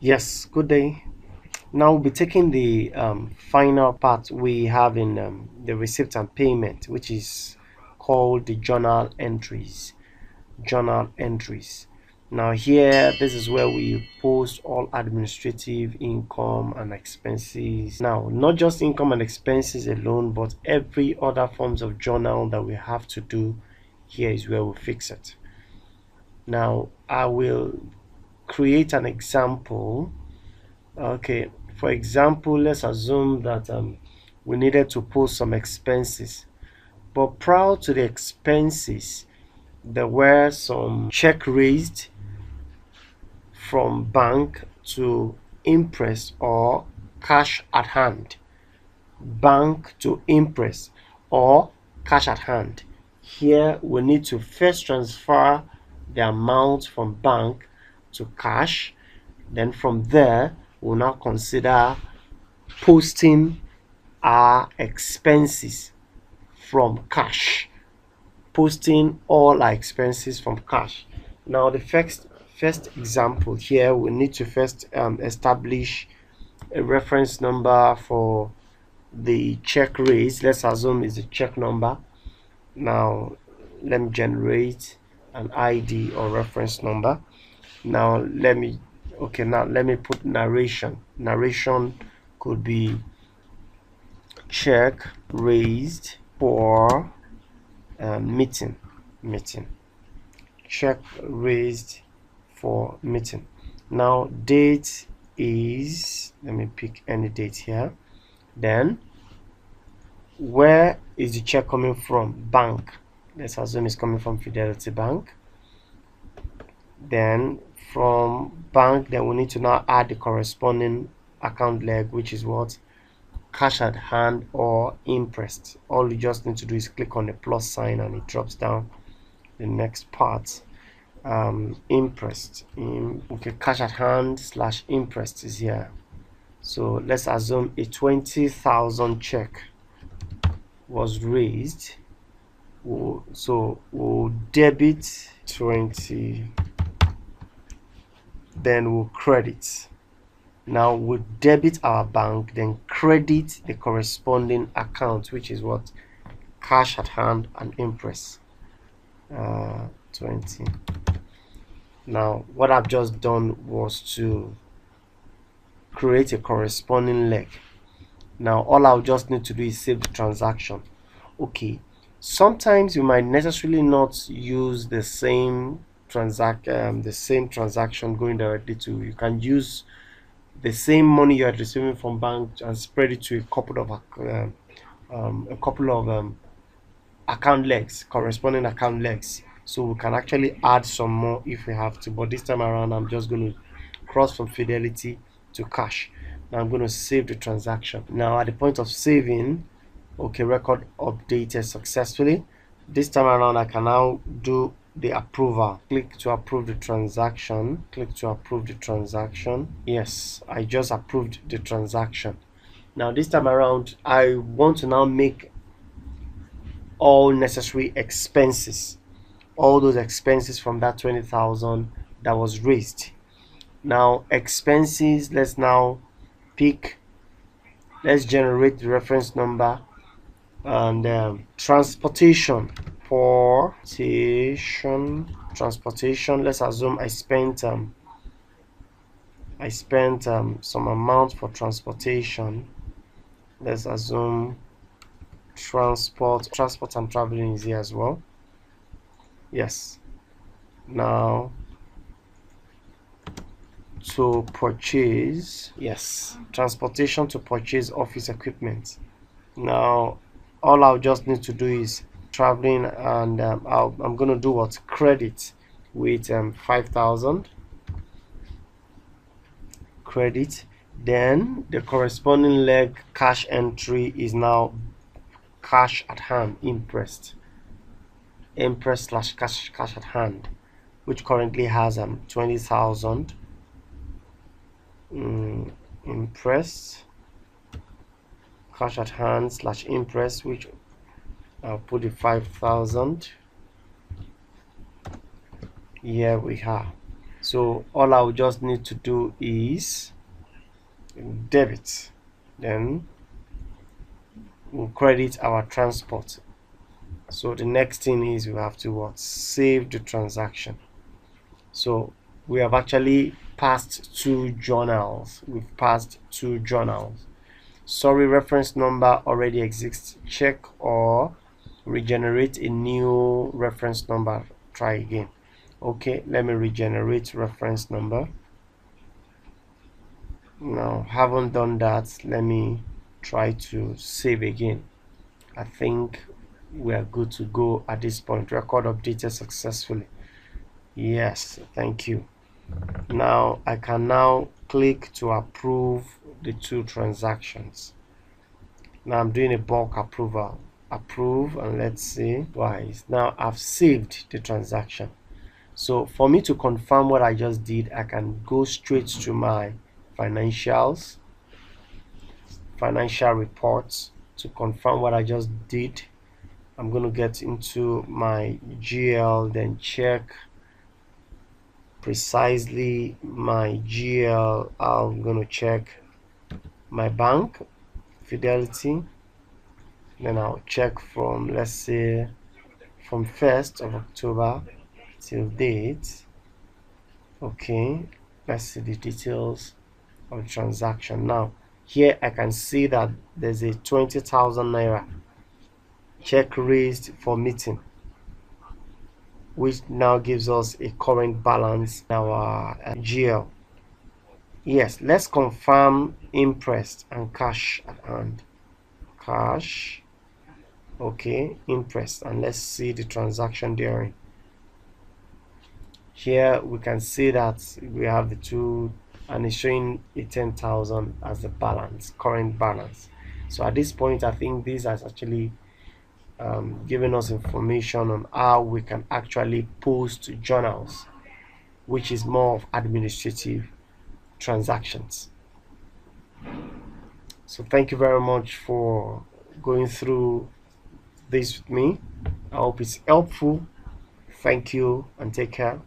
Yes, good day. Now we'll be taking the final part we have in the receipt and payment, which is called the journal entries. Journal entries. Now here, this is where we post all administrative income and expenses. Now, not just income and expenses alone, but every other forms of journal that we have to do, here is where we fix it. Now, I will create an example. Okay, for example, let's assume that we needed to post some expenses, but prior to the expenses, there were some check raised from bank to Impress or cash at hand. Bank to Impress or cash at hand. Here we need to first transfer the amount from bank to cash. Then from there, we'll now consider posting our expenses from cash. Posting all our expenses from cash. Now the first example here, we need to first establish a reference number for the check raised. Let's assume it's a check number. Now let me generate an ID or reference number. Now let me put narration. Narration could be check raised for meeting. Check raised for meeting. Now date is, let me pick any date here. Then where is the check coming from? Bank. Let's assume it's coming from Fidelity Bank. Then from bank, then we need to now add the corresponding account leg, which is what? Cash at hand or Impressed. All you just need to do is click on the plus sign and it drops down the next part. Impressed. Okay, cash at hand / Impressed is here. So let's assume a 20,000 check was raised. So we'll debit 20, then we'll credit. Now we'll debit our bank, then credit the corresponding account, which is what? Cash at hand and Impress. 20. Now what I've just done was to create a corresponding leg. Now all I'll just need to do is save the transaction. Okay, sometimes you might necessarily not use the same transaction going directly to, you can use the same money you are receiving from bank and spread it to a couple of account legs, corresponding account legs. So we can actually add some more if we have to, but this time around I'm just going to cross from Fidelity to cash. Now I'm going to save the transaction. Now at the point of saving, okay, record updated successfully. This time around I can now do the approval. Click to approve the transaction. Click to approve the transaction. Yes, I just approved the transaction. Now this time around I want to now make all necessary expenses, all those expenses from that 20,000 that was raised. Now expenses, let's now pick, let's generate the reference number and transportation. Let's assume I spent some amount for transportation. Let's assume transport and traveling is here as well. Yes. Now to purchase, yes, transportation to purchase office equipment. Now all I'll just need to do is traveling, and I'm going to do what? Credit with 5,000. Credit. Then the corresponding leg cash entry is now cash at hand, Impress / cash at hand, which currently has 20,000. Impress cash at hand / Impress, which I'll put the 5,000. Here we are. So all I will just need to do is debit, then we'll credit our transport. So the next thing is we have to what? Save the transaction. So we have actually passed two journals. We've passed two journals. Sorry, reference number already exists. Check or regenerate a new reference number. Try again. Okay, let me regenerate reference number. Now, haven't done that. Let me try to save again. I think we are good to go at this point. Record updated successfully. Yes, thank you. Now I can now click to approve the two transactions. Now I'm doing a bulk approval. Approve, and let's see twice. Now I've saved the transaction. So for me to confirm what I just did, I can go straight to my financials, financial reports to confirm what I just did. I'm going to get into my GL, then check precisely my GL. I'm going to check my bank, Fidelity. Then I'll check from, let's say, from 1st of October till date. Okay, let's see the details of the transaction. Now here I can see that there's a 20,000 naira check raised for meeting, which now gives us a current balance in our GL. Yes, let's confirm interest and cash at hand. Cash, okay, interest, and let's see the transaction therein. Here we can see that we have the two, and it's showing a 10,000 as the balance, current balance. So at this point, I think this has actually given us information on how we can actually post journals, which is more of administrative transactions. So thank you very much for going through this with me. I hope it's helpful. Thank you and take care.